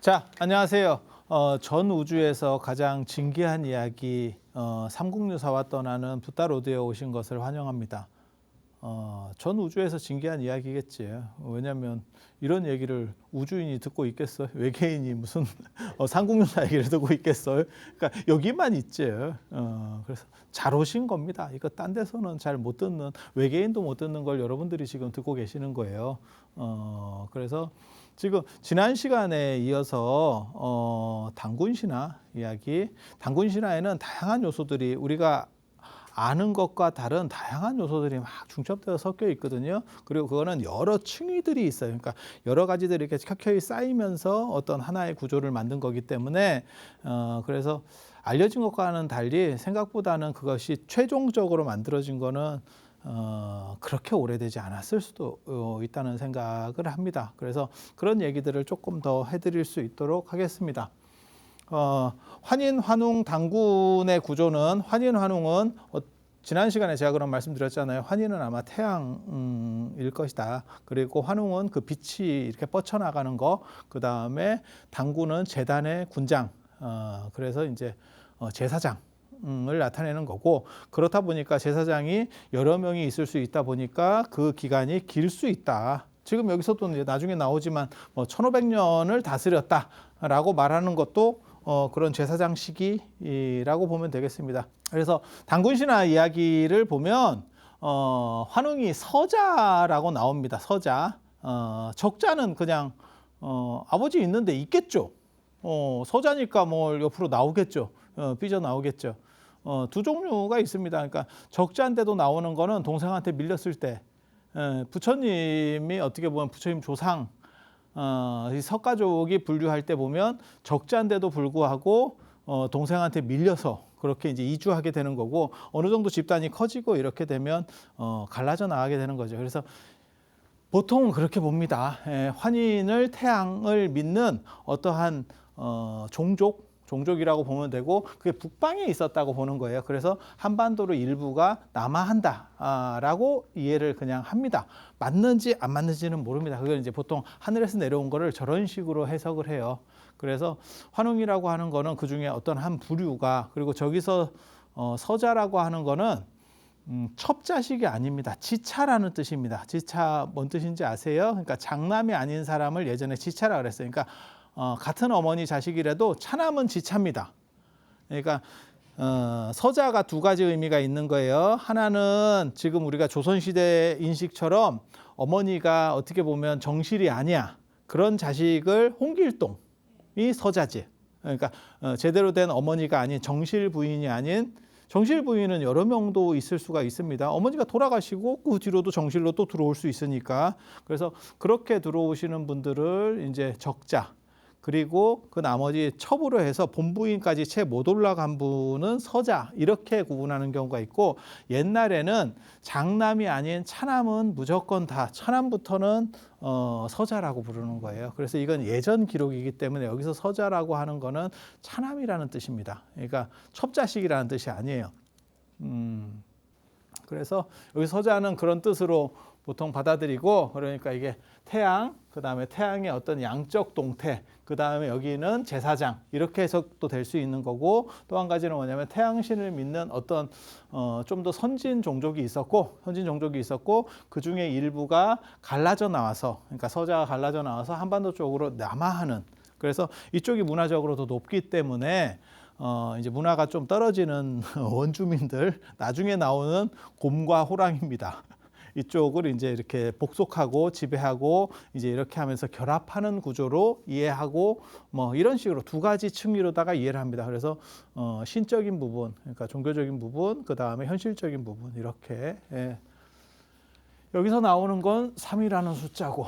자, 안녕하세요. 전 우주에서 가장 진귀한 이야기, 삼국유사와 떠나는 붓다 로드에 오신 것을 환영합니다. 전 우주에서 진귀한 이야기겠지. 왜냐하면 이런 얘기를 우주인이 듣고 있겠어요? 외계인이 무슨 삼국유사 얘기를 듣고 있겠어요? 그러니까 여기만 있지. 그래서 잘 오신 겁니다. 이거 딴 데서는 잘 못 듣는, 외계인도 못 듣는 걸 여러분들이 지금 듣고 계시는 거예요. 그래서 지금 지난 시간에 이어서 단군 신화 이야기, 단군 신화에는 다양한 요소들이 우리가 아는 것과 다른 다양한 요소들이 막 중첩되어 섞여 있거든요. 그리고 그거는 여러 층위들이 있어요. 그러니까 여러 가지들이 이렇게 켜켜이 쌓이면서 어떤 하나의 구조를 만든 거기 때문에 그래서 알려진 것과는 달리 생각보다는 그것이 최종적으로 만들어진 거는 그렇게 오래되지 않았을 수도 있다는 생각을 합니다. 그래서 그런 얘기들을 조금 더 해드릴 수 있도록 하겠습니다. 환인, 환웅, 단군의 구조는 환인, 환웅은 지난 시간에 제가 그런 말씀드렸잖아요. 환인은 아마 태양일 것이다. 그리고 환웅은 그 빛이 이렇게 뻗쳐나가는 거. 그 다음에 단군은 재단의 군장. 그래서 이제 제사장. 을 나타내는 거고, 그렇다 보니까 제사장이 여러 명이 있을 수 있다 보니까 그 기간이 길 수 있다. 지금 여기서도 이제 나중에 나오지만 1500년을 다스렸다라고 말하는 것도 그런 제사장 시기라고 보면 되겠습니다. 그래서 단군신화 이야기를 보면 환웅이 서자라고 나옵니다. 서자. 적자는 그냥 아버지 있는데 있겠죠. 서자니까 뭐 옆으로 나오겠죠. 삐져 나오겠죠. 두 종류가 있습니다. 그러니까 적자인데도 나오는 거는 동생한테 밀렸을 때, 부처님이 어떻게 보면 부처님 조상, 이 석가족이 분류할 때 보면 적자인데도 불구하고 동생한테 밀려서 그렇게 이제 이주하게 되는 거고, 어느 정도 집단이 커지고 이렇게 되면 갈라져 나가게 되는 거죠. 그래서 보통은 그렇게 봅니다. 환인을 태양을 믿는 어떠한 종족이라고 보면 되고, 그게 북방에 있었다고 보는 거예요. 그래서 한반도의 일부가 남하한다라고 이해를 그냥 합니다. 맞는지 안 맞는지는 모릅니다. 그걸 이제 보통 하늘에서 내려온 거를 저런 식으로 해석을 해요. 그래서 환웅이라고 하는 거는 그 중에 어떤 한 부류가, 그리고 저기서 서자라고 하는 거는 첩자식이 아닙니다. 지차라는 뜻입니다. 지차 뭔 뜻인지 아세요? 그러니까 장남이 아닌 사람을 예전에 지차라 그랬어요. 그러니까 같은 어머니 자식이라도 차남은 지차입니다. 그러니까 서자가 두 가지 의미가 있는 거예요. 하나는 지금 우리가 조선시대 인식처럼 어머니가 어떻게 보면 정실이 아니야. 그런 자식을 홍길동이 서자지. 그러니까 제대로 된 어머니가 아닌 정실 부인이 아닌, 정실 부인은 여러 명도 있을 수가 있습니다. 어머니가 돌아가시고 그 뒤로도 정실로 또 들어올 수 있으니까. 그래서 그렇게 들어오시는 분들을 이제 적자, 그리고 그 나머지 첩으로 해서 본부인까지 채 못 올라간 분은 서자, 이렇게 구분하는 경우가 있고, 옛날에는 장남이 아닌 차남은 무조건 다 차남부터는 서자라고 부르는 거예요. 그래서 이건 예전 기록이기 때문에 여기서 서자라고 하는 거는 차남이라는 뜻입니다. 그러니까 첩자식이라는 뜻이 아니에요. 그래서 여기 서자는 그런 뜻으로 보통 받아들이고, 그러니까 이게 태양, 그 다음에 태양의 어떤 양적 동태, 그 다음에 여기는 제사장, 이렇게 해석도 될 수 있는 거고, 또 한 가지는 뭐냐면 태양신을 믿는 어떤 좀 더 선진 종족이 있었고, 그 중에 일부가 갈라져 나와서, 그러니까 서자가 갈라져 나와서 한반도 쪽으로 남하하는, 그래서 이쪽이 문화적으로 더 높기 때문에 이제 문화가 좀 떨어지는 원주민들, 나중에 나오는 곰과 호랑입니다. 이쪽을 이제 이렇게 복속하고 지배하고 이제 이렇게 하면서 결합하는 구조로 이해하고, 뭐 이런 식으로 두 가지 층위로다가 이해를 합니다. 그래서 신적인 부분, 그러니까 종교적인 부분, 그 다음에 현실적인 부분, 이렇게. 여기서 나오는 건 3이라는 숫자고,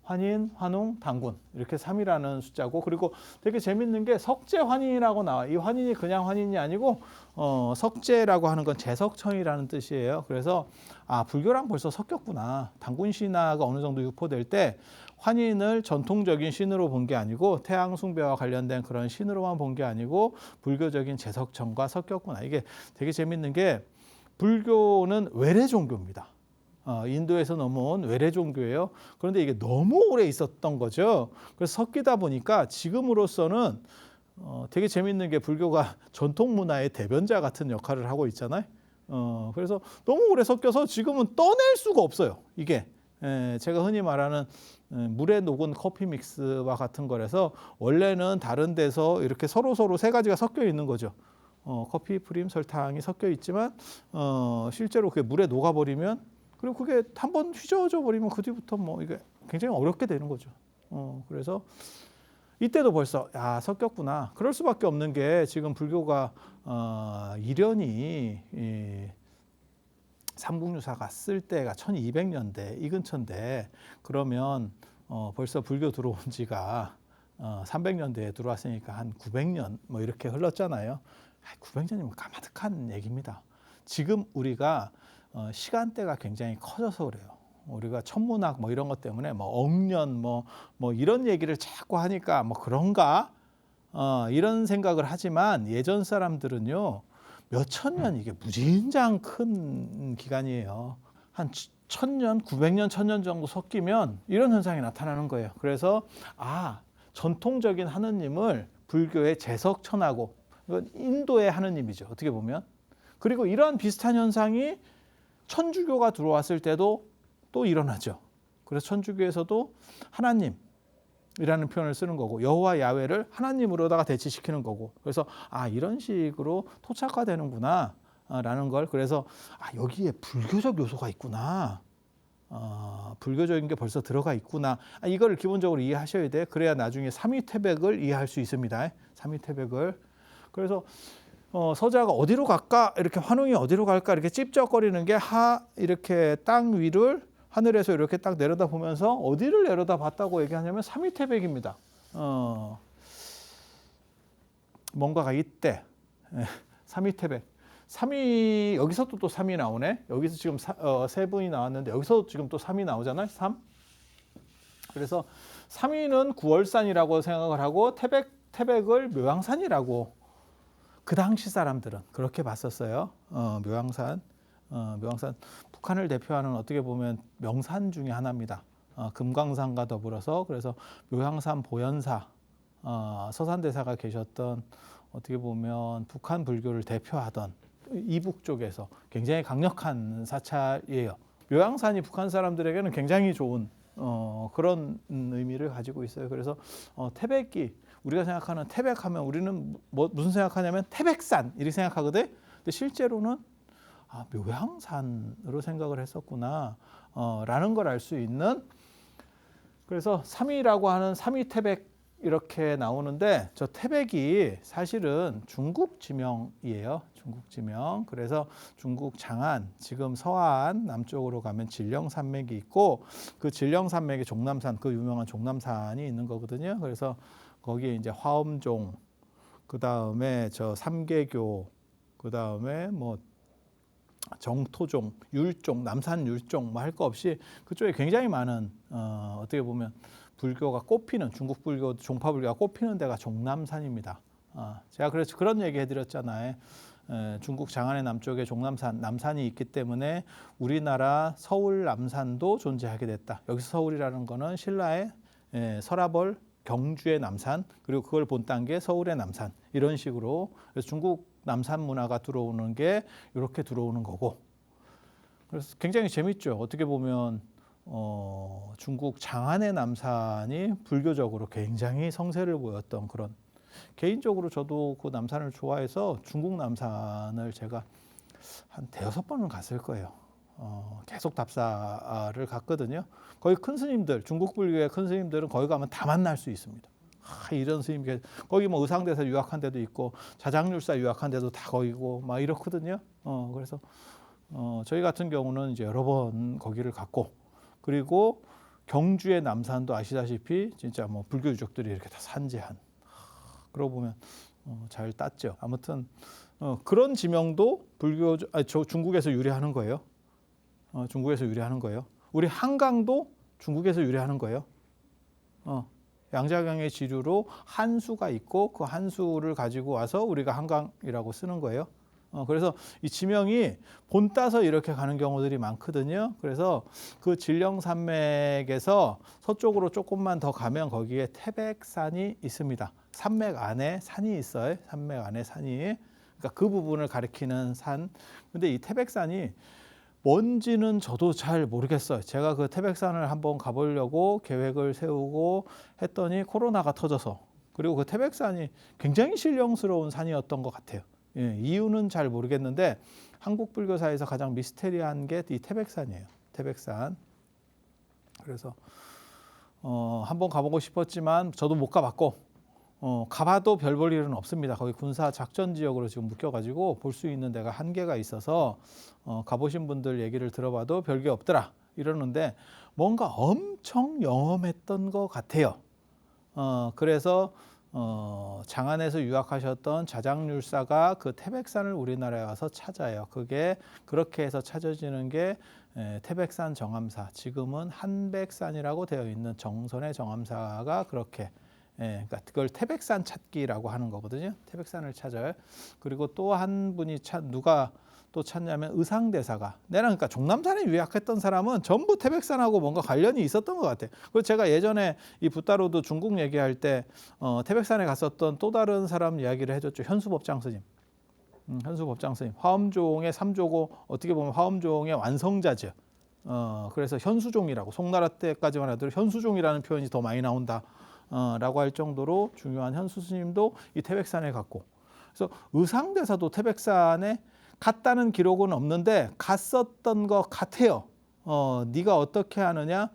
환인, 환웅, 단군, 이렇게 3이라는 숫자고, 그리고 되게 재밌는 게 석재환인이라고 나와. 이 환인이 그냥 환인이 아니고 석재라고 하는 건 재석천이라는 뜻이에요. 그래서 불교랑 벌써 섞였구나. 단군 신화가 어느 정도 유포될 때 환인을 전통적인 신으로 본 게 아니고, 태양 숭배와 관련된 그런 신으로만 본 게 아니고 불교적인 재석천과 섞였구나. 이게 되게 재밌는 게, 불교는 외래 종교입니다. 인도에서 넘어온 외래 종교예요. 그런데 이게 너무 오래 있었던 거죠. 그래서 섞이다 보니까 지금으로서는 되게 재밌는 게 불교가 전통 문화의 대변자 같은 역할을 하고 있잖아요. 그래서 너무 오래 섞여서 지금은 떠낼 수가 없어요. 이게 제가 흔히 말하는 물에 녹은 커피 믹스와 같은 거라서 원래는 다른 데서 이렇게 서로 세 가지가 섞여 있는 거죠. 커피, 프림, 설탕이 섞여 있지만 실제로 그게 물에 녹아버리면 그리고 그게 한번 휘저어져 버리면 그 뒤부터 뭐 이게 굉장히 어렵게 되는 거죠. 그래서 이때도 벌써 섞였구나. 그럴 수밖에 없는 게 지금 불교가 이련이 삼국유사가 쓸 때가 1200년대 이 근처인데 그러면 벌써 불교 들어온 지가 300년대에 들어왔으니까 한 900년 뭐 이렇게 흘렀잖아요. 900년이면 까마득한 얘기입니다. 지금 우리가 시간대가 굉장히 커져서 그래요. 우리가 천문학 뭐 이런 것 때문에 뭐 억년 뭐 이런 얘기를 자꾸 하니까 뭐 그런가 이런 생각을 하지만 예전 사람들은요 몇천 년 이게 무진장 큰 기간이에요. 한 1000년, 900년, 1000년 정도 섞이면 이런 현상이 나타나는 거예요. 그래서 전통적인 하느님을 불교의 제석천하고 이건 인도의 하느님이죠. 어떻게 보면. 그리고 이러한 비슷한 현상이 천주교가 들어왔을 때도 또 일어나죠. 그래서 천주교에서도 하나님이라는 표현을 쓰는 거고 여호와 야훼를 하나님으로다가 대치시키는 거고 그래서 이런 식으로 토착화되는구나 라는 걸 그래서 여기에 불교적 요소가 있구나. 불교적인 게 벌써 들어가 있구나. 이걸 기본적으로 이해하셔야 돼. 그래야 나중에 삼위태백을 이해할 수 있습니다. 삼위태백을. 그래서 서자가 어디로 갈까? 이렇게 환웅이 어디로 갈까? 이렇게 찝쩍거리는 게 이렇게 땅 위를 하늘에서 이렇게 딱 내려다 보면서 어디를 내려다 봤다고 얘기하냐면 삼위태백입니다. 뭔가가 이때 삼위태백. 삼위 여기서도 또 3이 나오네. 여기서 지금 세 분이 나왔는데 여기서 지금 또 3이 나오잖아요. 3. 그래서 3위는 구월산이라고 생각을 하고 태백을 묘양산이라고 그 당시 사람들은 그렇게 봤었어요. 묘양산. 북한을 대표하는 어떻게 보면 명산 중에 하나입니다. 금강산과 더불어서 그래서 묘양산 보현사 서산대사가 계셨던 어떻게 보면 북한 불교를 대표하던 이북 쪽에서 굉장히 강력한 사찰이에요. 묘양산이 북한 사람들에게는 굉장히 좋은 그런 의미를 가지고 있어요. 그래서 태백이 우리가 생각하는 태백하면 우리는 무슨 생각하냐면 태백산 이렇게 생각하거든. 근데 실제로는 묘양산으로 생각을 했었구나 라는 걸 알 수 있는 그래서 삼위라고 하는 삼위태백 이렇게 나오는데 저 태백이 사실은 중국 지명이에요. 중국 지명. 그래서 중국 장안, 지금 서안 남쪽으로 가면 진령산맥이 있고 그 진령산맥에 종남산, 그 유명한 종남산이 있는 거거든요. 그래서 거기에 이제 화엄종, 그 다음에 저 삼계교, 그 다음에 뭐 정토종, 율종, 남산 율종 뭐 할 거 없이 그쪽에 굉장히 많은 어떻게 보면 불교가 꽃피는 중국 불교, 종파 불교가 꽃피는 데가 종남산입니다. 제가 그래서 그런 얘기 해드렸잖아요. 중국 장안의 남쪽에 종남산, 남산이 있기 때문에 우리나라 서울 남산도 존재하게 됐다. 여기서 서울이라는 거는 신라의 서라벌 경주의 남산 그리고 그걸 본딴 게 서울의 남산 이런 식으로 그래서 중국 남산 문화가 들어오는 게 이렇게 들어오는 거고 그래서 굉장히 재밌죠. 어떻게 보면 중국 장안의 남산이 불교적으로 굉장히 성세를 보였던 그런 개인적으로 저도 그 남산을 좋아해서 중국 남산을 제가 한 대여섯 번은 갔을 거예요. 계속 답사를 갔거든요. 거기 큰 스님들, 중국 불교의 큰 스님들은 거기 가면 다 만날 수 있습니다. 이런 스님 거기 뭐 의상대사 유학한 데도 있고 자장률사 유학한 데도 다 거기고 막 이렇거든요. 그래서 저희 같은 경우는 이제 여러 번 거기를 갔고 그리고 경주의 남산도 아시다시피 진짜 뭐 불교 유적들이 이렇게 다 산재한 그러고 보면 잘 땄죠. 아무튼 그런 지명도 불교 중국에서 유래하는 거예요. 중국에서 유래하는 거예요. 우리 한강도 중국에서 유래하는 거예요. 양자강의 지류로 한수가 있고 그 한수를 가지고 와서 우리가 한강이라고 쓰는 거예요. 그래서 이 지명이 본 따서 이렇게 가는 경우들이 많거든요. 그래서 그 진령산맥에서 서쪽으로 조금만 더 가면 거기에 태백산이 있습니다. 산맥 안에 산이 있어요. 산맥 안에 산이. 그러니까 그 부분을 가리키는 산. 근데 이 태백산이 뭔지는 저도 잘 모르겠어요. 제가 그 태백산을 한번 가보려고 계획을 세우고 했더니 코로나가 터져서, 그리고 그 태백산이 굉장히 신령스러운 산이었던 것 같아요. 예, 이유는 잘 모르겠는데 한국 불교사에서 가장 미스테리한 게 이 태백산이에요. 태백산. 그래서 한번 가보고 싶었지만 저도 못 가봤고, 가봐도 별 볼 일은 없습니다. 거기 군사 작전 지역으로 지금 묶여가지고 볼 수 있는 데가 한계가 있어서 가보신 분들 얘기를 들어봐도 별게 없더라 이러는데 뭔가 엄청 영험했던 것 같아요. 그래서 장안에서 유학하셨던 자장률사가 그 태백산을 우리나라에 와서 찾아요. 그게 그렇게 해서 찾아지는 게 태백산 정암사, 지금은 한백산이라고 되어 있는 정선의 정암사가 그렇게, 그러니까 그걸 태백산 찾기라고 하는 거거든요. 태백산을 찾아요. 그리고 또 한 분이 누가 또 찾냐면 의상대사가, 내랑 그러니까 종남산에 유학했던 사람은 전부 태백산하고 뭔가 관련이 있었던 것 같아요. 그리고 제가 예전에 이 붓다로드 중국 얘기할 때 태백산에 갔었던 또 다른 사람 이야기를 해줬죠. 현수법장 스님. 현수법장 스님. 화엄종의 삼조고 어떻게 보면 화엄종의 완성자죠. 그래서 현수종이라고, 송나라 때까지만 하더라도 현수종이라는 표현이 더 많이 나온다. 라고 할 정도로 중요한 현수 스님도 이 태백산에 갔고, 그래서 의상대사도 태백산에 갔다는 기록은 없는데 갔었던 것 같아요. 네가 어떻게 하느냐?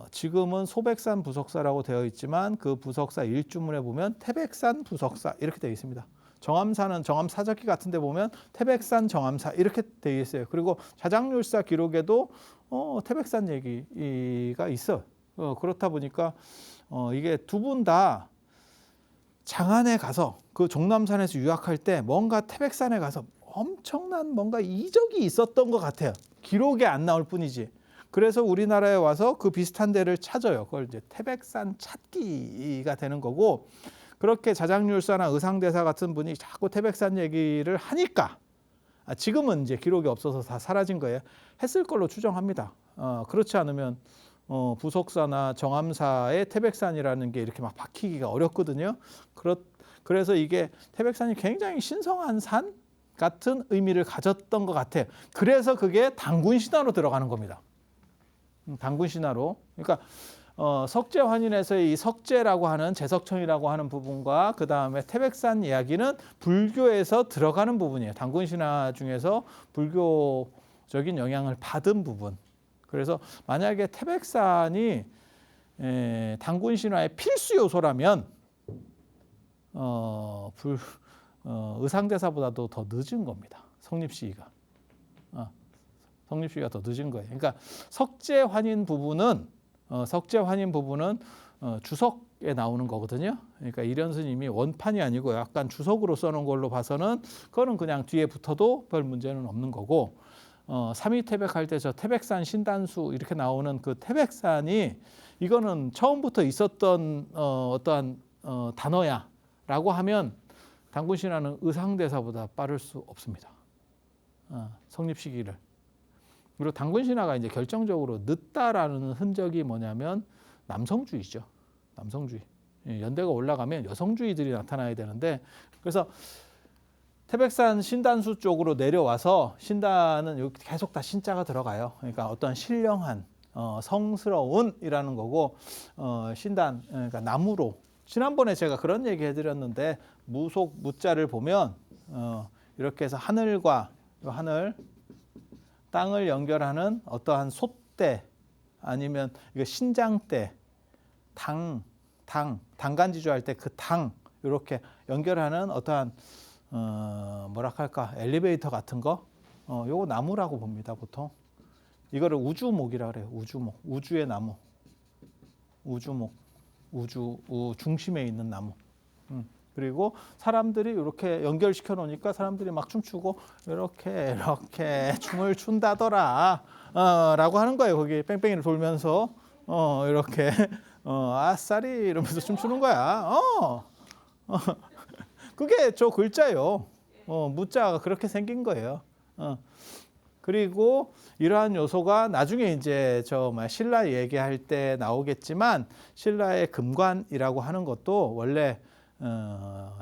지금은 소백산 부석사라고 되어 있지만 그 부석사 일주문에 보면 태백산 부석사 이렇게 되어 있습니다. 정암사는 정암사적기 같은 데 보면 태백산 정암사 이렇게 되어 있어요. 그리고 자장률사 기록에도 태백산 얘기가 있어요. 그렇다 보니까 이게 두 분 다 장안에 가서 그 종남산에서 유학할 때 뭔가 태백산에 가서 엄청난 뭔가 이적이 있었던 것 같아요. 기록에 안 나올 뿐이지. 그래서 우리나라에 와서 그 비슷한 데를 찾아요. 그걸 이제 태백산 찾기가 되는 거고, 그렇게 자장률사나 의상대사 같은 분이 자꾸 태백산 얘기를 하니까 지금은 이제 기록이 없어서 다 사라진 거예요. 했을 걸로 추정합니다. 그렇지 않으면 부석사나 정암사의 태백산이라는 게 이렇게 막 박히기가 어렵거든요. 그래서 이게 태백산이 굉장히 신성한 산 같은 의미를 가졌던 것 같아요. 그래서 그게 단군신화로 들어가는 겁니다. 단군신화로. 그러니까 석재환인에서의 이 석재라고 하는 제석천이라고 하는 부분과 그 다음에 태백산 이야기는 불교에서 들어가는 부분이에요. 단군신화 중에서 불교적인 영향을 받은 부분. 그래서 만약에 태백산이 단군신화의 필수 요소라면 의상대사보다도 더 늦은 겁니다. 성립시기가. 성립시기가 더 늦은 거예요. 그러니까 석재환인 부분은 주석에 나오는 거거든요. 그러니까 이련 스님이 원판이 아니고 약간 주석으로 써놓은 걸로 봐서는 그거는 그냥 뒤에 붙어도 별 문제는 없는 거고, 삼위태백할 때 저 태백산 신단수 이렇게 나오는 그 태백산이 이거는 처음부터 있었던 어떠한 단어야라고 하면 단군신화는 의상대사보다 빠를 수 없습니다. 성립 시기를. 그리고 단군신화가 이제 결정적으로 늦다라는 흔적이 뭐냐면 남성주의죠. 남성주의. 연대가 올라가면 여성주의들이 나타나야 되는데, 그래서 태백산 신단수 쪽으로 내려와서, 신단은 여기 계속 다 신자가 들어가요. 그러니까 어떤 신령한, 성스러운이라는 거고, 신단, 그러니까 나무로. 지난번에 제가 그런 얘기 해드렸는데, 무속 무자를 보면 이렇게 해서 하늘과 하늘, 땅을 연결하는 어떠한 솥대, 아니면 이거 신장대, 당간지주 할 때 그 당, 이렇게 연결하는 어떠한 뭐라 할까, 엘리베이터 같은 거, 요거 나무라고 봅니다. 보통 이거를 우주목이라 그래요. 우주목, 우주의 나무, 우주목, 우주 중심에 있는 나무. 그리고 사람들이 이렇게 연결시켜 놓으니까 사람들이 막 춤추고 이렇게 춤을 춘다더라 라고 하는 거예요. 거기 뺑뺑이를 돌면서 이렇게 아싸리 이러면서 춤추는 거야. 그게 저 글자예요. 무자가 그렇게 생긴 거예요. 그리고 이러한 요소가 나중에 이제 신라 얘기할 때 나오겠지만 신라의 금관이라고 하는 것도 원래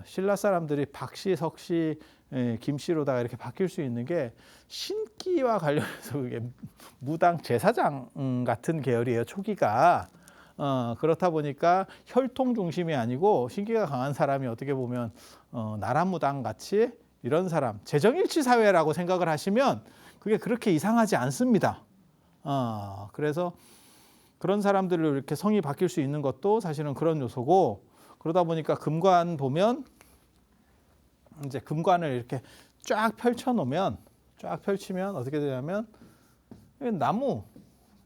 신라 사람들이 박씨, 석씨, 김씨로다가 이렇게 바뀔 수 있는 게 신기와 관련해서 그게 무당 제사장 같은 계열이에요. 초기가. 그렇다 보니까 혈통 중심이 아니고 신기가 강한 사람이 어떻게 보면 나라무당 같이 이런 사람, 재정일치 사회라고 생각을 하시면 그게 그렇게 이상하지 않습니다. 그래서 그런 들로 이렇게 성이 바뀔 수 있는 것도 사실은 그런 요소고, 그러다 보니까 금관 보면 이제 금관을 이렇게 쫙 펼치면 어떻게 되냐면 나무,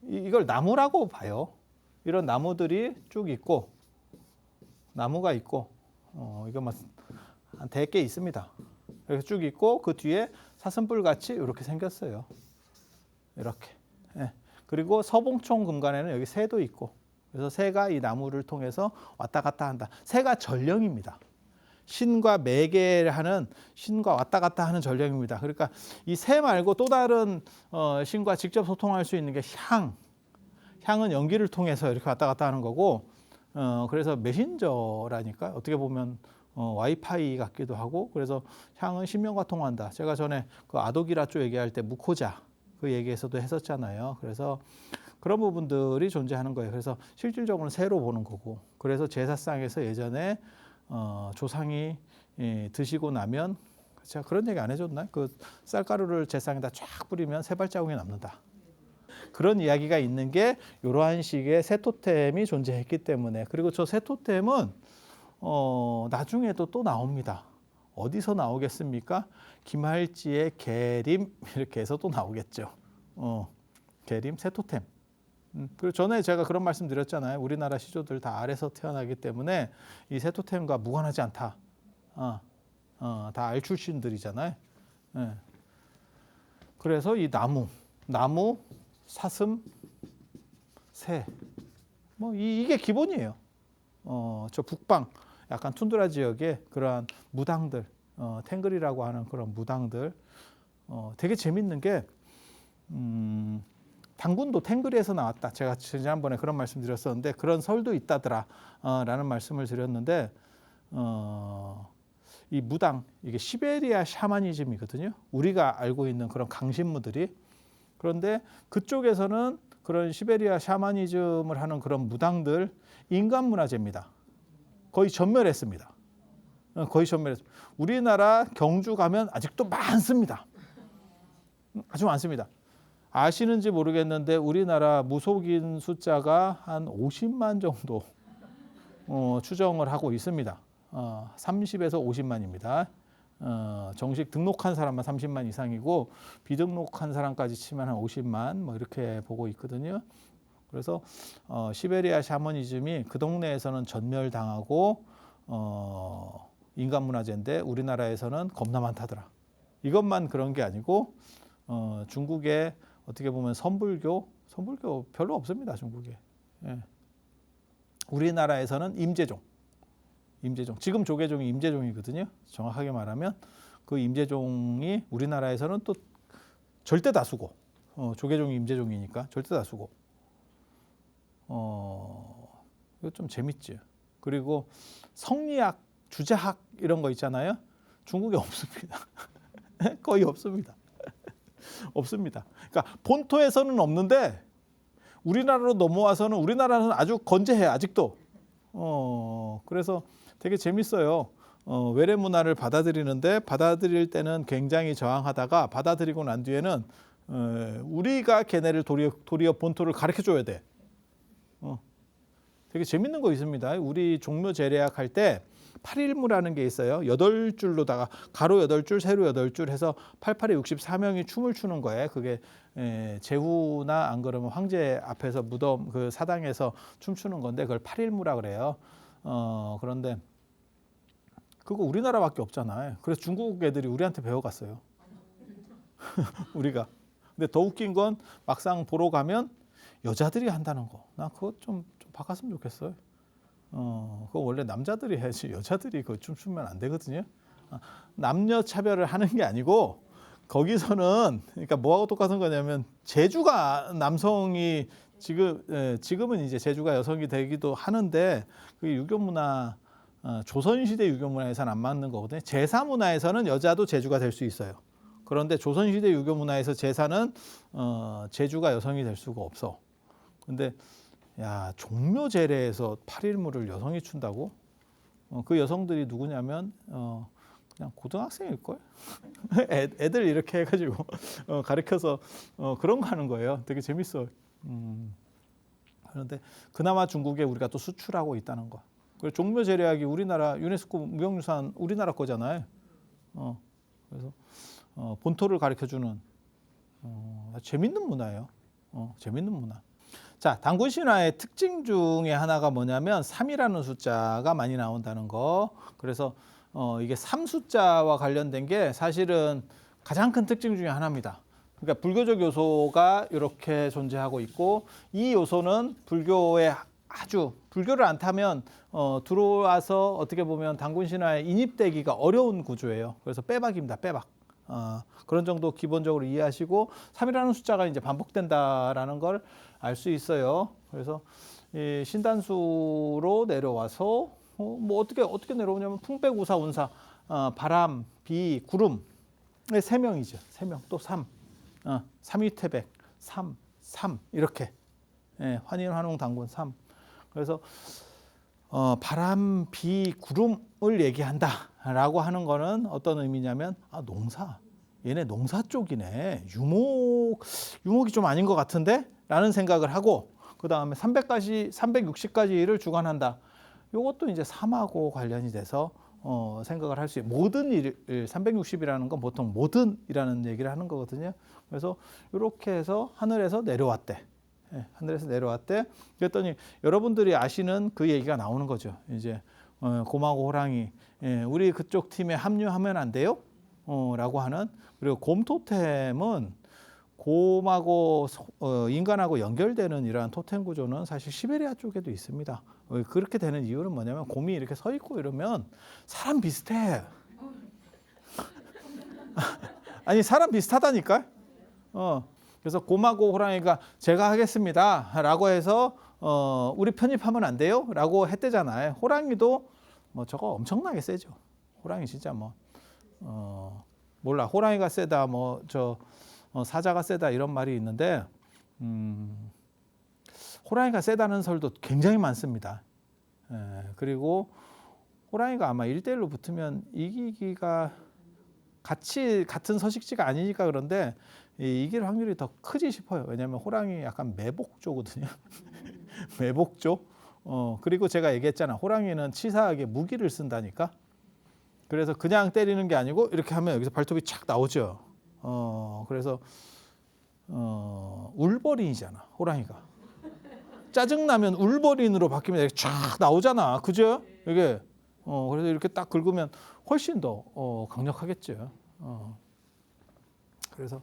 이걸 나무라고 봐요. 이런 나무들이 쭉 있고, 나무가 있고, 이것만 한 100개 있습니다. 이렇게 쭉 있고 그 뒤에 사슴뿔 같이 이렇게 생겼어요. 이렇게. 예. 그리고 서봉총 금관에는 여기 새도 있고, 그래서 새가 이 나무를 통해서 왔다 갔다 한다. 새가 전령입니다. 신과 매개하는, 신과 왔다 갔다 하는 전령입니다. 그러니까 이 새 말고 또 다른 신과 직접 소통할 수 있는 게 향은 연기를 통해서 이렇게 왔다 갔다 하는 거고, 그래서 메신저라니까 어떻게 보면 와이파이 같기도 하고, 그래서 향은 신명과 통한다. 제가 전에 그 아도기라쪼 얘기할 때 무코자 그 얘기에서도 했었잖아요. 그래서 그런 부분들이 존재하는 거예요. 그래서 실질적으로는 새로 보는 거고, 그래서 제사상에서 예전에 조상이 드시고 나면, 제가 그런 얘기 안 해줬나? 그 쌀가루를 제상에다 쫙 뿌리면 새 발자국이 남는다. 그런 이야기가 있는 게 이러한 식의 새 토템이 존재했기 때문에. 그리고 저 새 토템은 나중에도 또 나옵니다. 어디서 나오겠습니까? 김할지의 계림 이렇게 해서 또 나오겠죠. 계림 새 토템. 그리고 전에 제가 그런 말씀 드렸잖아요. 우리나라 시조들 다 알에서 태어나기 때문에 이 새 토템과 무관하지 않다. 다 알 출신들이잖아요. 예. 그래서 이 나무, 사슴, 새, 이게 기본이에요. 저 북방 약간 툰드라 지역에 그러한 무당들, 탱글이라고 하는 그런 무당들, 되게 재밌는 게 당군도 탱글에서 나왔다. 제가 지난번에 그런 말씀 드렸었는데 그런 설도 있다더라 라는 말씀을 드렸는데, 이 무당, 이게 시베리아 샤머니즘이거든요. 우리가 알고 있는 그런 강신무들이. 그런데 그쪽에서는 그런 시베리아 샤머니즘을 하는 그런 무당들 인간 문화재입니다. 거의 전멸했습니다. 거의 전멸했습니다. 우리나라 경주 가면 아직도 많습니다. 아주 많습니다. 아시는지 모르겠는데 우리나라 무속인 숫자가 한 50만 정도 추정을 하고 있습니다. 30에서 50만입니다. 정식 등록한 사람만 30만 이상이고 비등록한 사람까지 치면 한 50만 이렇게 보고 있거든요. 그래서 시베리아 샤머니즘이 그 동네에서는 전멸당하고 인간 문화재인데 우리나라에서는 겁나 많다더라. 이것만 그런 게 아니고 중국에 어떻게 보면 선불교 별로 없습니다. 중국에. 예. 우리나라에서는 임재종, 지금 조계종이 임재종이거든요. 정확하게 말하면 그 임재종이 우리나라에서는 또 절대 다수고, 조계종이 임재종이니까 절대 다수고. 이거 좀 재밌지. 그리고 성리학, 주제학 이런 거 있잖아요. 중국에 없습니다. 거의 없습니다. 없습니다. 그러니까 본토에서는 없는데 우리나라로 넘어와서는 우리나라는 아주 건재해 아직도. 그래서 되게 재밌어요. 외래 문화를 받아들일 때는 굉장히 저항하다가 받아들이고 난 뒤에는 우리가 걔네를 도리어 본토를 가르쳐줘야 돼. 되게 재밌는 거 있습니다. 우리 종묘 제례학 할 때 8일무라는 게 있어요. 8줄로다가 가로 8줄, 세로 8줄 해서 88에 64명이 춤을 추는 거예요. 그게 제후나 안 그러면 황제 앞에서 무덤 그 사당에서 춤추는 건데 그걸 8일무라 그래요. 그런데 그거 우리나라밖에 없잖아요. 그래서 중국 애들이 우리한테 배워갔어요. 우리가. 근데 더 웃긴 건 막상 보러 가면 여자들이 한다는 거. 나 그거 좀 바꿨으면 좋겠어요. 그거 원래 남자들이 해야지 여자들이 그거 춤추면 안 되거든요. 남녀 차별을 하는 게 아니고 거기서는 그러니까 뭐하고 똑같은 거냐면 제주가 남성이 지금은 이제 제주가 여성이 되기도 하는데 그 유교 문화 조선시대 유교 문화에서는 안 맞는 거거든요. 제사 문화에서는 여자도 제주가 될 수 있어요. 그런데 조선시대 유교 문화에서 제사는 제주가 여성이 될 수가 없어. 근데 야 종묘 제례에서 8일무를 여성이 춘다고? 그 여성들이 누구냐면 그냥 고등학생일걸? 애들 이렇게 해가지고 가르쳐서 그런 거 하는 거예요. 되게 재밌어. 그런데 그나마 중국에 우리가 또 수출하고 있다는 거. 그리고 종묘 제례학이 우리나라 유네스코 무형유산 우리나라 거잖아요. 그래서 본토를 가르쳐주는 재밌는 문화예요. 재밌는 문화. 자, 단군 신화의 특징 중에 하나가 뭐냐면 3이라는 숫자가 많이 나온다는 거. 그래서 이게 3 숫자와 관련된 게 사실은 가장 큰 특징 중에 하나입니다. 그러니까 불교적 요소가 이렇게 존재하고 있고 이 요소는 불교에 아주 불교를 안 타면 들어와서 어떻게 보면 단군 신화에 인입되기가 어려운 구조예요. 그래서 빼박입니다. 빼박. 그런 정도 기본적으로 이해하시고 3이라는 숫자가 이제 반복된다라는 걸 알 수 있어요. 그래서 이 신단수로 내려와서 뭐 어떻게 내려오냐면 풍백우사 운사 바람 비 구름 세 명이죠. 세 명 또 3 삼위태백 3 이렇게 환인 환웅 당군 3 그래서 바람 비 구름을 얘기한다라고 하는 거는 어떤 의미냐면 농사 얘네 농사 쪽이네 유목이 좀 아닌 것 같은데 라는 생각을 하고 그 다음에 360가지를 주관한다. 이것도 이제 삶하고 관련이 돼서 생각을 할 수 있어요. 모든 일 360이라는 건 보통 모든이라는 얘기를 하는 거거든요. 그래서 이렇게 해서 하늘에서 내려왔대. 하늘에서 내려왔대. 그랬더니 여러분들이 아시는 그 얘기가 나오는 거죠. 이제 곰하고 호랑이 우리 그쪽 팀에 합류하면 안 돼요? 라고 하는. 그리고 곰 토템은 곰하고 인간하고 연결되는 이러한 토템 구조는 사실 시베리아 쪽에도 있습니다. 그렇게 되는 이유는 뭐냐면 곰이 이렇게 서 있고 이러면 사람 비슷해. 아니 사람 비슷하다니까. 그래서 곰하고 호랑이가 제가 하겠습니다 라고 해서 우리 편입하면 안 돼요? 라고 했대잖아요. 호랑이도 뭐 저거 엄청나게 세죠. 호랑이 진짜 뭐 몰라 호랑이가 세다 사자가 세다 이런 말이 있는데 호랑이가 세다는 설도 굉장히 많습니다. 그리고 호랑이가 아마 1대1로 붙으면 이기기가 같은 서식지가 아니니까 그런데 이길 확률이 더 크지 싶어요. 왜냐하면 호랑이 약간 매복조거든요. 매복조. 그리고 제가 얘기했잖아. 호랑이는 치사하게 무기를 쓴다니까. 그래서 그냥 때리는 게 아니고 이렇게 하면 여기서 발톱이 착 나오죠. 그래서 울버린이잖아. 호랑이가. 짜증나면 울버린으로 바뀌면 이렇게 쫙 나오잖아. 그죠? 이게 그래서 이렇게 딱 긁으면 훨씬 더 강력하겠죠. 그래서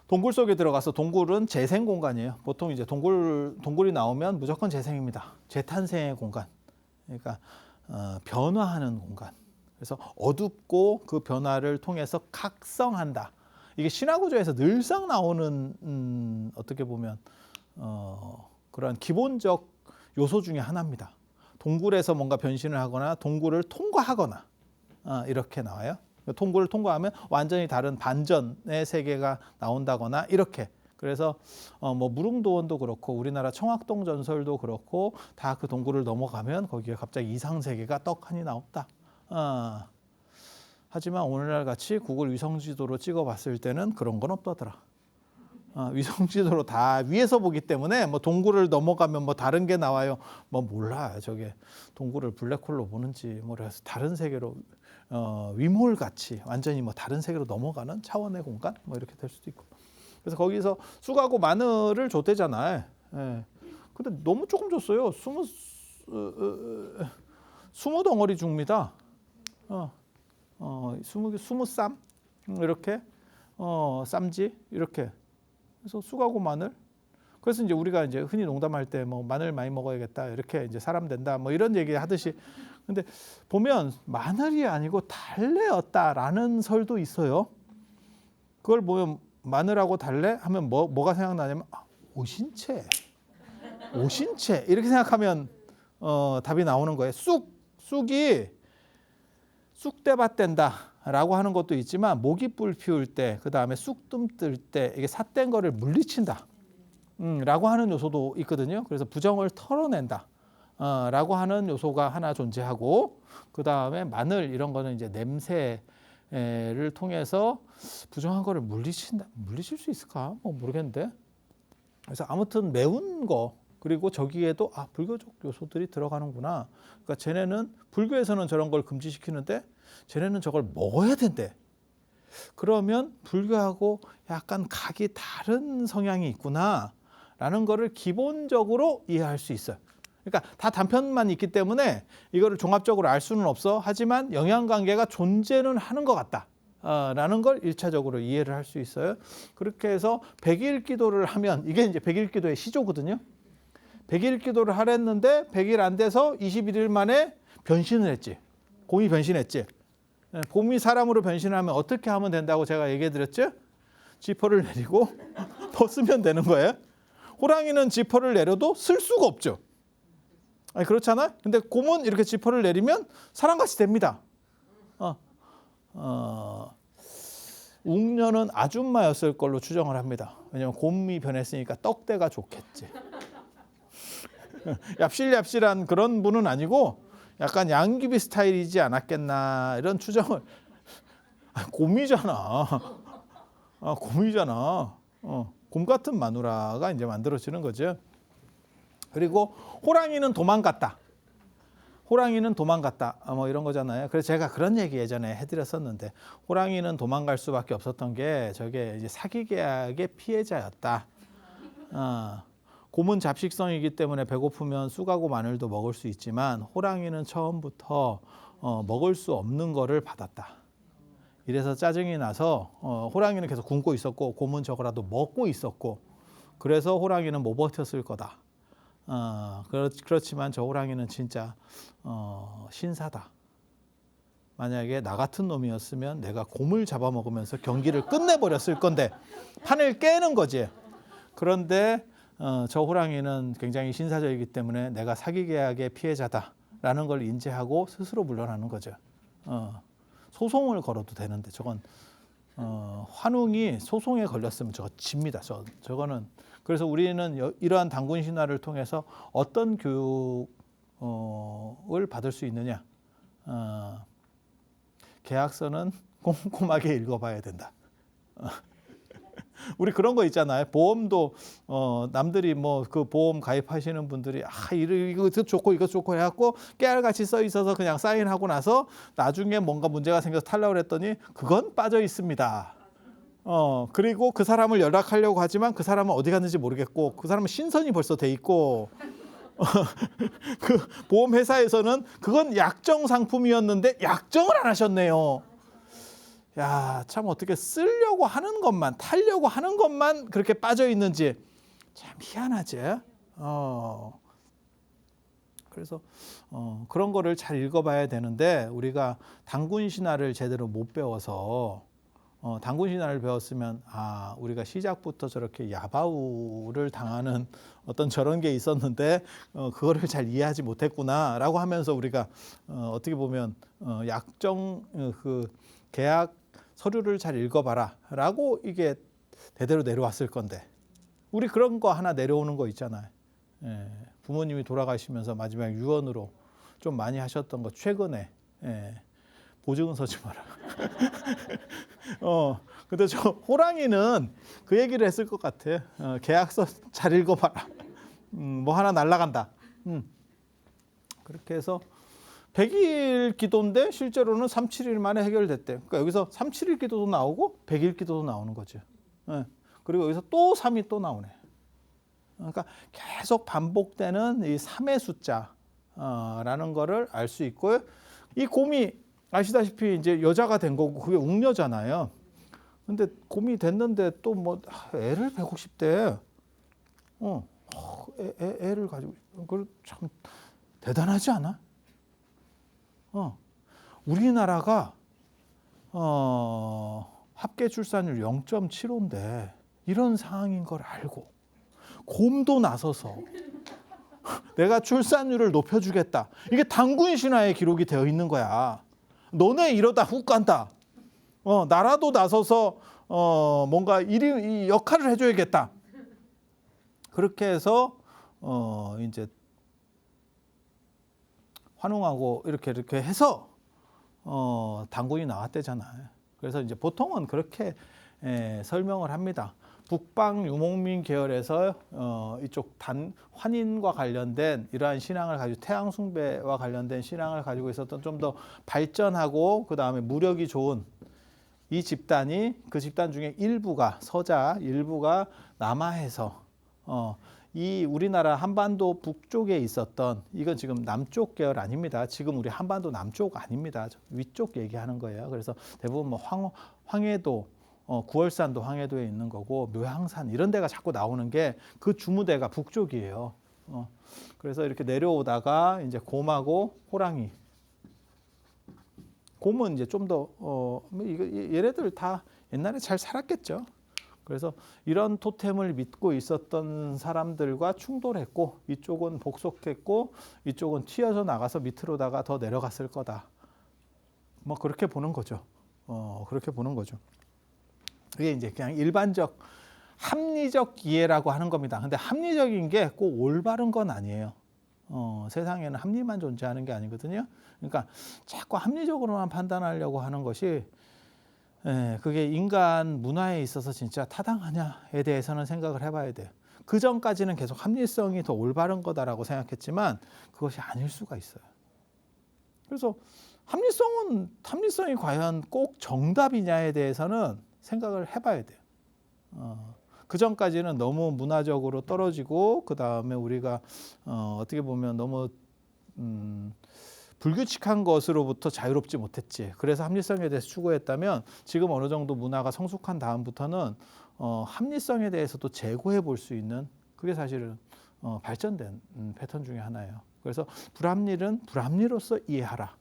동굴 속에 들어가서 동굴은 재생 공간이에요. 보통 이제 동굴이 나오면 무조건 재생입니다. 재탄생의 공간. 그러니까 변화하는 공간. 그래서 어둡고 그 변화를 통해서 각성한다. 이게 신화 구조에서 늘상 나오는 어떻게 보면 그런 기본적 요소 중에 하나입니다. 동굴에서 뭔가 변신을 하거나 동굴을 통과하거나 이렇게 나와요. 동굴을 통과하면 완전히 다른 반전의 세계가 나온다거나 이렇게. 그래서 뭐 무릉도원도 그렇고 우리나라 청학동 전설도 그렇고 다 그 동굴을 넘어가면 거기에 갑자기 이상 세계가 떡하니 나온다. 하지만 오늘날 같이 구글 위성지도로 찍어봤을 때는 그런 건 없더라. 위성지도로 다 위에서 보기 때문에 뭐 동굴을 넘어가면 뭐 다른 게 나와요. 뭐 몰라. 저게 동굴을 블랙홀로 보는지 뭐래서 다른 세계로 위몰 같이 완전히 뭐 다른 세계로 넘어가는 차원의 공간 뭐 이렇게 될 수도 있고. 그래서 거기서 쑥하고 마늘을 줬대잖아요. 근데 너무 조금 줬어요. 20덩어리 줍니다. 20쌈 이렇게 쌈지 이렇게. 그래서 쑥하고 마늘. 그래서 이제 우리가 이제 흔히 농담할 때 뭐 마늘 많이 먹어야겠다 이렇게 이제 사람 된다 뭐 이런 얘기 하듯이 근데 보면 마늘이 아니고 달래였다라는 설도 있어요. 그걸 보면 마늘하고 달래 하면 뭐가 생각나냐면 오신채 이렇게 생각하면 답이 나오는 거예요. 쑥이 쑥대밭 된다라고 하는 것도 있지만 모기뿔 피울 때 그다음에 쑥뜸 뜰 때 이게 삿된 거를 물리친다 라고 하는 요소도 있거든요. 그래서 부정을 털어낸다 라고 하는 요소가 하나 존재하고 그다음에 마늘 이런 거는 이제 냄새를 통해서 부정한 거를 물리칠 수 있을까? 모르겠는데. 그래서 아무튼 매운 거 그리고 저기에도 불교적 요소들이 들어가는구나. 그러니까 쟤네는 불교에서는 저런 걸 금지시키는데 쟤네는 저걸 먹어야 된대. 그러면 불교하고 약간 각이 다른 성향이 있구나라는 거를 기본적으로 이해할 수 있어요. 그러니까 다 단편만 있기 때문에 이거를 종합적으로 알 수는 없어. 하지만 영향관계가 존재는 하는 것 같다. 라는 걸 1차적으로 이해를 할 수 있어요. 그렇게 해서 100일 기도를 하면 이게 이제 100일 기도의 시조거든요. 100일 기도를 하랬는데 100일 안 돼서 21일 만에 변신을 했지. 곰이 변신했지. 곰이 사람으로 변신하면 어떻게 하면 된다고 제가 얘기해 드렸죠? 지퍼를 내리고 벗으면 되는 거예요. 호랑이는 지퍼를 내려도 쓸 수가 없죠. 아니 그렇잖아요. 근데 곰은 이렇게 지퍼를 내리면 사람같이 됩니다. 웅녀는 아줌마였을 걸로 추정을 합니다. 왜냐하면 곰이 변했으니까 떡대가 좋겠지. 얍실얍실한 그런 분은 아니고 약간 양귀비 스타일이지 않았겠나 이런 추정을. 곰이잖아. 곰이잖아. 곰 같은 마누라가 이제 만들어지는 거죠. 그리고 호랑이는 도망갔다. 뭐 이런 거잖아요. 그래서 제가 그런 얘기 예전에 해드렸었는데 호랑이는 도망갈 수밖에 없었던 게 저게 이제 사기 계약의 피해자였다. 곰은 잡식성이기 때문에 배고프면 쑥하고 마늘도 먹을 수 있지만 호랑이는 처음부터 먹을 수 없는 거를 받았다. 이래서 짜증이 나서 호랑이는 계속 굶고 있었고 곰은 저거라도 먹고 있었고 그래서 호랑이는 못 버텼을 거다. 그렇지만 저 호랑이는 진짜 신사다. 만약에 나 같은 놈이었으면 내가 곰을 잡아먹으면서 경기를 끝내버렸을 건데 판을 깨는 거지. 그런데 저 호랑이는 굉장히 신사적이기 때문에 내가 사기 계약의 피해자다라는 걸 인지하고 스스로 물러나는 거죠. 소송을 걸어도 되는데 저건 환웅이 소송에 걸렸으면 저거 집니다. 저거는 그래서 우리는 이러한 단군 신화를 통해서 어떤 교육을 받을 수 있느냐? 계약서는 꼼꼼하게 읽어봐야 된다. 우리 그런 거 있잖아요. 보험도 남들이 뭐 그 보험 가입하시는 분들이 이거 좋고 이거 좋고 해갖고 깨알같이 써 있어서 그냥 사인하고 나서 나중에 뭔가 문제가 생겨서 탈락을 했더니 그건 빠져 있습니다. 그리고 그 사람을 연락하려고 하지만 그 사람은 어디 갔는지 모르겠고 그 사람은 신선이 벌써 돼 있고 그 보험회사에서는 그건 약정 상품이었는데 약정을 안 하셨네요. 야, 참 어떻게 쓰려고 하는 것만 타려고 하는 것만 그렇게 빠져 있는지 참 희한하지. 그래서 그런 거를 잘 읽어봐야 되는데 우리가 단군 신화를 제대로 못 배워서 단군 신화를 배웠으면 우리가 시작부터 저렇게 야바우를 당하는 어떤 저런 게 있었는데 그거를 잘 이해하지 못했구나라고 하면서 우리가 어떻게 보면 약정 그 계약 서류를 잘 읽어봐라라고 이게 대대로 내려왔을 건데 우리 그런 거 하나 내려오는 거 있잖아요. 부모님이 돌아가시면서 마지막 유언으로 좀 많이 하셨던 거 최근에 보증은 서지 마라. 근데 저 호랑이는 그 얘기를 했을 것 같아. 계약서 잘 읽어봐라. 뭐 하나 날라간다. 그렇게 해서 100일 기도인데 실제로는 3, 7일 만에 해결됐대. 그러니까 여기서 3, 7일 기도도 나오고 100일 기도도 나오는 거죠. 그리고 여기서 또 3이 또 나오네. 그러니까 계속 반복되는 이 3의 숫자라는 거를 알 수 있고요. 이 곰이 아시다시피 이제 여자가 된 거고 그게 웅녀잖아요. 근데 곰이 됐는데 또 뭐 애를 배고 싶대. 애를 가지고 그걸 참 대단하지 않아? 우리나라가 합계 출산율 0.75인데 이런 상황인 걸 알고 곰도 나서서 내가 출산율을 높여주겠다. 이게 당군 신화에 기록이 되어 있는 거야. 너네 이러다 훅 간다. 나라도 나서서 뭔가 이 역할을 해줘야겠다. 그렇게 해서 이제 환웅하고 이렇게 해서 당군이 나왔대잖아요. 그래서 이제 보통은 그렇게 설명을 합니다. 북방 유목민 계열에서 이쪽 환인과 관련된 이러한 신앙을 가지고 태양 숭배와 관련된 신앙을 가지고 있었던 좀 더 발전하고 그 다음에 무력이 좋은 이 집단이 그 집단 중에 일부가 서자 일부가 남하해서 이 우리나라 한반도 북쪽에 있었던 이건 지금 남쪽 계열 아닙니다. 지금 우리 한반도 남쪽 아닙니다. 위쪽 얘기하는 거예요. 그래서 대부분 뭐 황해도 구월산도 황해도에 있는 거고 묘향산 이런 데가 자꾸 나오는 게 그 주무대가 북쪽이에요. 그래서 이렇게 내려오다가 이제 곰하고 호랑이. 곰은 이제 좀 더 얘네들 다 옛날에 잘 살았겠죠. 그래서 이런 토템을 믿고 있었던 사람들과 충돌했고 이쪽은 복속했고 이쪽은 튀어서 나가서 밑으로다가 더 내려갔을 거다. 뭐 그렇게 보는 거죠. 그렇게 보는 거죠. 이게 이제 그냥 일반적 합리적 이해라고 하는 겁니다. 근데 합리적인 게 꼭 올바른 건 아니에요. 세상에는 합리만 존재하는 게 아니거든요. 그러니까 자꾸 합리적으로만 판단하려고 하는 것이 그게 인간 문화에 있어서 진짜 타당하냐에 대해서는 생각을 해봐야 돼요. 그 전까지는 계속 합리성이 더 올바른 거다라고 생각했지만 그것이 아닐 수가 있어요. 그래서 합리성이 과연 꼭 정답이냐에 대해서는 생각을 해봐야 돼요. 그 전까지는 너무 문화적으로 떨어지고 그 다음에 우리가 어떻게 보면 너무 불규칙한 것으로부터 자유롭지 못했지. 그래서 합리성에 대해서 추구했다면 지금 어느 정도 문화가 성숙한 다음부터는 합리성에 대해서도 재고해 볼 수 있는 그게 사실은 발전된 패턴 중에 하나예요. 그래서 불합리는 불합리로서 이해하라.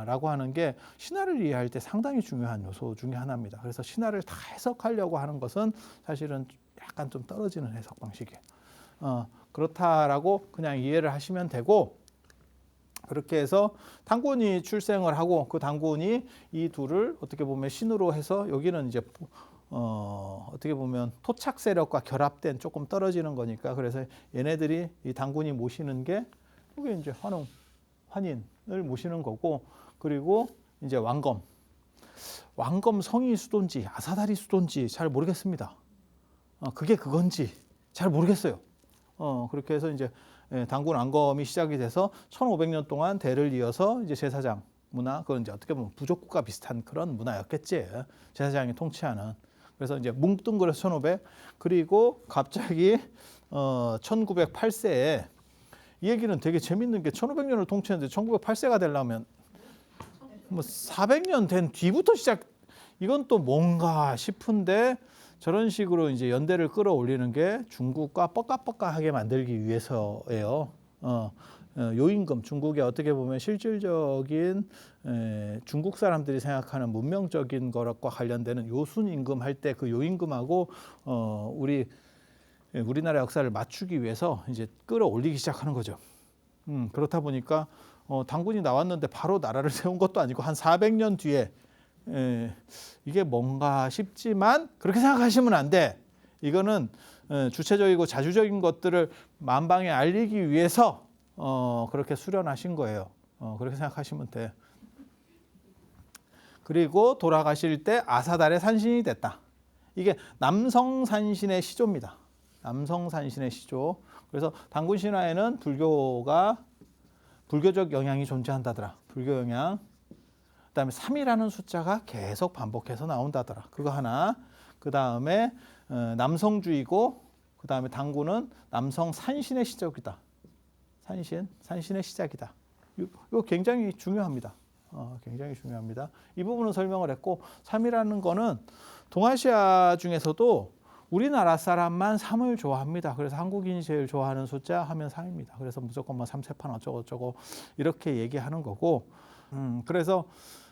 라고 하는 게 신화를 이해할 때 상당히 중요한 요소 중에 하나입니다. 그래서 신화를 다 해석하려고 하는 것은 사실은 약간 좀 떨어지는 해석 방식이에요. 그렇다라고 그냥 이해를 하시면 되고 그렇게 해서 당군이 출생을 하고 그 당군이 이 둘을 어떻게 보면 신으로 해서 여기는 이제 어떻게 보면 토착 세력과 결합된 조금 떨어지는 거니까 그래서 얘네들이 이 당군이 모시는 게 이게 이제 환인을 모시는 거고 그리고 이제 왕검 성이 수도인지 아사다리 수도인지 잘 모르겠습니다. 그게 그건지 잘 모르겠어요. 그렇게 해서 이제 당군 왕검이 시작이 돼서 1500년 동안 대를 이어서 이제 제사장 문화 그건 이제 어떻게 보면 부족국가 비슷한 그런 문화였겠지. 제사장이 통치하는. 그래서 이제 뭉뚱그려서 1500 그리고 갑자기 1908세에 이 얘기는 되게 재밌는 게 1500년을 통치했는데 1908세가 되려면 뭐 400년 된 뒤부터 이건 또 뭔가 싶은데 저런 식으로 이제 연대를 끌어올리는 게 중국과 뻑가뻑가하게 만들기 위해서예요. 요임금 중국의 어떻게 보면 실질적인 중국 사람들이 생각하는 문명적인 것과 관련되는 요순임금 할 때 그 요임금하고 우리나라 역사를 맞추기 위해서 이제 끌어올리기 시작하는 거죠. 그렇다 보니까 당군이 나왔는데 바로 나라를 세운 것도 아니고 한 400년 뒤에 이게 뭔가 싶지만 그렇게 생각하시면 안 돼. 이거는 주체적이고 자주적인 것들을 만방에 알리기 위해서 그렇게 수련하신 거예요. 그렇게 생각하시면 돼. 그리고 돌아가실 때 아사달의 산신이 됐다. 이게 남성산신의 시조입니다. 남성산신의 시조. 그래서 당군 신화에는 불교적 영향이 존재한다더라. 불교 영향. 그다음에 3이라는 숫자가 계속 반복해서 나온다더라. 그거 하나. 그다음에 남성주의고 그다음에 당군은 남성 산신의 시작이다. 산신의 시작이다. 이거 굉장히 중요합니다. 굉장히 중요합니다. 이 부분은 설명을 했고 3이라는 거는 동아시아 중에서도 우리나라 사람만 3을 좋아합니다. 그래서 한국인이 제일 좋아하는 숫자 하면 3입니다. 그래서 무조건 뭐 3세판 어쩌고저쩌고 이렇게 얘기하는 거고, 그래서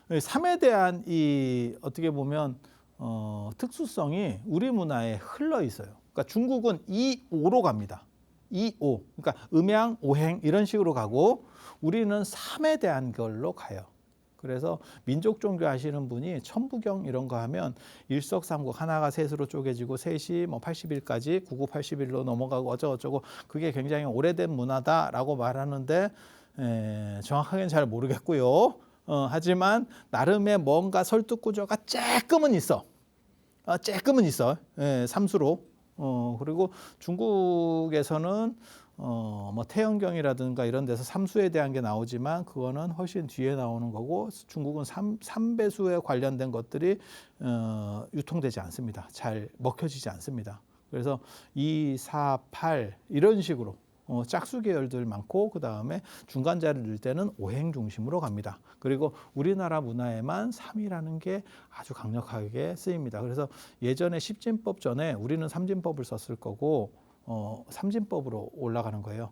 3에 대한 이 어떻게 보면 특수성이 우리 문화에 흘러 있어요. 그러니까 중국은 2, 5로 갑니다. 2, 5. 그러니까 음양, 오행 이런 식으로 가고 우리는 3에 대한 걸로 가요. 그래서 민족 종교 하시는 분이 천부경 이런 거 하면 일석삼국 하나가 셋으로 쪼개지고 셋이 뭐 80일까지 9981로 넘어가고 어쩌고저쩌고 그게 굉장히 오래된 문화다라고 말하는데 정확하게는 잘 모르겠고요. 하지만 나름의 뭔가 설득 구조가 조금은 있어. 조금은 있어. 삼수로. 그리고 중국에서는 뭐 태영경이라든가 이런 데서 삼수에 대한 게 나오지만 그거는 훨씬 뒤에 나오는 거고 중국은 삼배수에 관련된 것들이 유통되지 않습니다. 잘 먹혀지지 않습니다. 그래서 2, 4, 8 이런 식으로 짝수 계열들 많고 그 다음에 중간자를 넣을 때는 오행 중심으로 갑니다. 그리고 우리나라 문화에만 3이라는 게 아주 강력하게 쓰입니다. 그래서 예전에 십진법 전에 우리는 삼진법을 썼을 거고 삼진법으로 올라가는 거예요.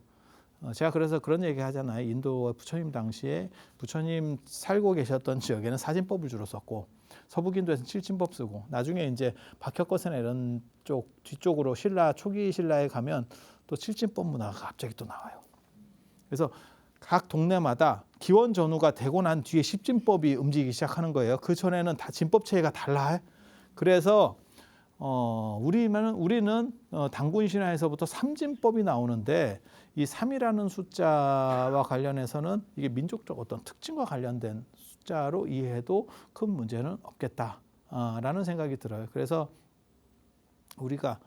제가 그래서 그런 얘기 하잖아요. 인도 부처님 당시에 부처님 살고 계셨던 지역에는 사진법을 주로 썼고 서북인도에서는 칠진법 쓰고 나중에 이제 박혁거세나 이런 쪽 뒤쪽으로 신라 초기 신라에 가면 또 칠진법 문화가 갑자기 또 나와요. 그래서 각 동네마다 기원 전후가 되고 난 뒤에 십진법이 움직이기 시작하는 거예요. 그 전에는 다 진법 체계가 달라요. 그래서 우리는 단군 신화에서부터 삼진법이 나오는데 이 3이라는 숫자와 관련해서는 이게 민족적 어떤 특징과 관련된 숫자로 이해해도 큰 문제는 없겠다라는 생각이 들어요. 그래서 우리가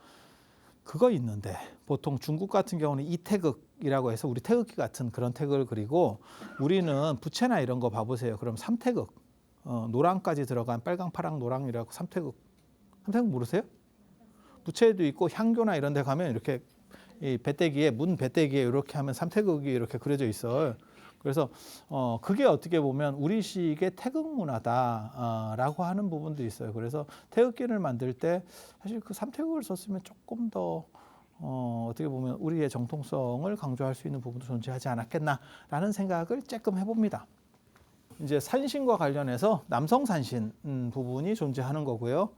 그거 있는데 보통 중국 같은 경우는 이태극이라고 해서 우리 태극기 같은 그런 태극을 그리고 우리는 부채나 이런 거 봐보세요. 그럼 삼태극 노랑까지 들어간 빨강 파랑 노랑이라고 삼태극 모르세요? 부채도 있고 향교나 이런 데 가면 이렇게 이 배때기에 문 배때기에 이렇게 하면 삼태극이 이렇게 그려져 있어요. 그래서 그게 어떻게 보면 우리식의 태극 문화다라고 하는 부분도 있어요. 그래서 태극기를 만들 때 사실 그 삼태극을 썼으면 조금 더 어떻게 보면 우리의 정통성을 강조할 수 있는 부분도 존재하지 않았겠나라는 생각을 조금 해봅니다. 이제 산신과 관련해서 남성 산신 부분이 존재하는 거고요.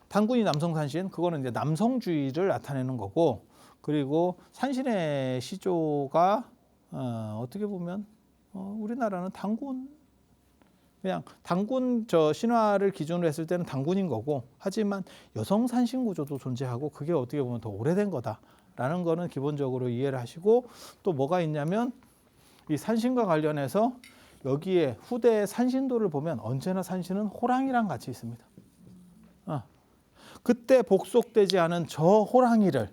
단군이 남성 산신 그거는 이제 남성주의를 나타내는 거고 그리고 산신의 시조가 어떻게 보면 우리나라는 단군 그냥 단군 저 신화를 기준으로 했을 때는 단군인 거고 하지만 여성 산신 구조도 존재하고 그게 어떻게 보면 더 오래된 거다라는 거는 기본적으로 이해를 하시고 또 뭐가 있냐면 이 산신과 관련해서 여기에 후대 산신도를 보면 언제나 산신은 호랑이랑 같이 있습니다. 그때 복속되지 않은 저 호랑이를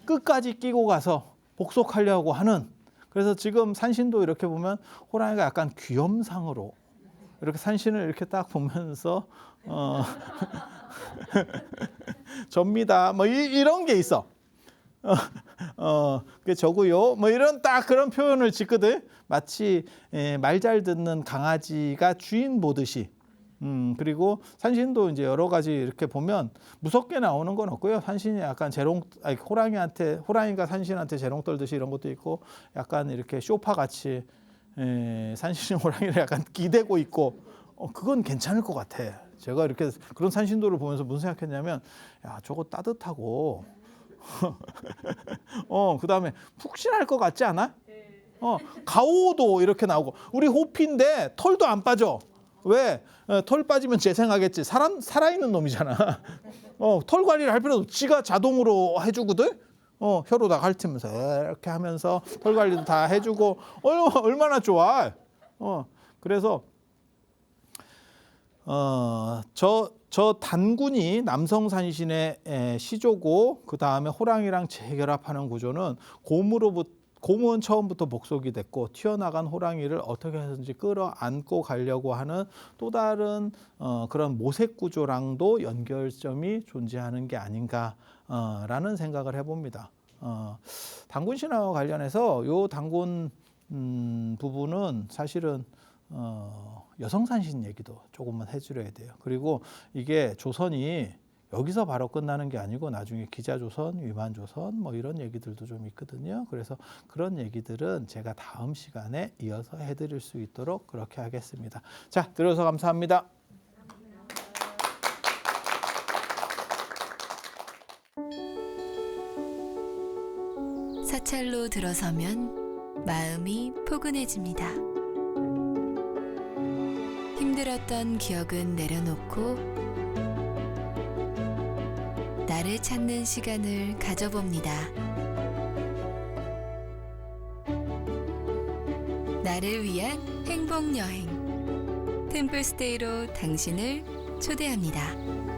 끝까지 끼고 가서 복속하려고 하는 그래서 지금 산신도 이렇게 보면 호랑이가 약간 귀염상으로 이렇게 산신을 이렇게 딱 보면서 접니다. 뭐 이런 게 있어. 그 저고요. 뭐 이런 딱 그런 표현을 짓거든. 마치 말 잘 듣는 강아지가 주인 보듯이. 그리고 산신도 이제 여러 가지 이렇게 보면 무섭게 나오는 건 없고요. 산신이 약간 호랑이가 산신한테 재롱 떨듯이 이런 것도 있고 약간 이렇게 쇼파 같이 산신이 호랑이를 약간 기대고 있고 그건 괜찮을 것 같아. 제가 이렇게 그런 산신도를 보면서 무슨 생각했냐면 야 저거 따뜻하고 그다음에 푹신할 것 같지 않아? 가오도 이렇게 나오고 우리 호피인데 털도 안 빠져. 왜? 털 빠지면 재생하겠지. 살아있는 놈이잖아. 털 관리를 할 필요도 없어. 지가 자동으로 해주거든. 혀로다 핥으면서 이렇게 하면서 털 관리도 다 해주고 얼마나 좋아. 그래서 저 단군이 남성 산신의 시조고 그 다음에 호랑이랑 재결합하는 구조는 곰은 처음부터 복속이 됐고 튀어나간 호랑이를 어떻게 해서든지 끌어안고 가려고 하는 또 다른 그런 모색 구조랑도 연결점이 존재하는 게 아닌가라는 생각을 해봅니다. 단군 신화와 관련해서 요 단군 부분은 사실은 여성 산신 얘기도 조금만 해드려야 돼요. 그리고 이게 조선이 여기서 바로 끝나는 게 아니고 나중에 기자조선, 위만조선 뭐 이런 얘기들도 좀 있거든요. 그래서 그런 얘기들은 제가 다음 시간에 이어서 해드릴 수 있도록 그렇게 하겠습니다. 자, 들어서 감사합니다. 사찰로 들어서면 마음이 포근해집니다. 힘들었던 기억은 내려놓고 나를 찾는 시간을 가져봅니다. 나를 위한 행복 여행 템플스테이로 당신을 초대합니다.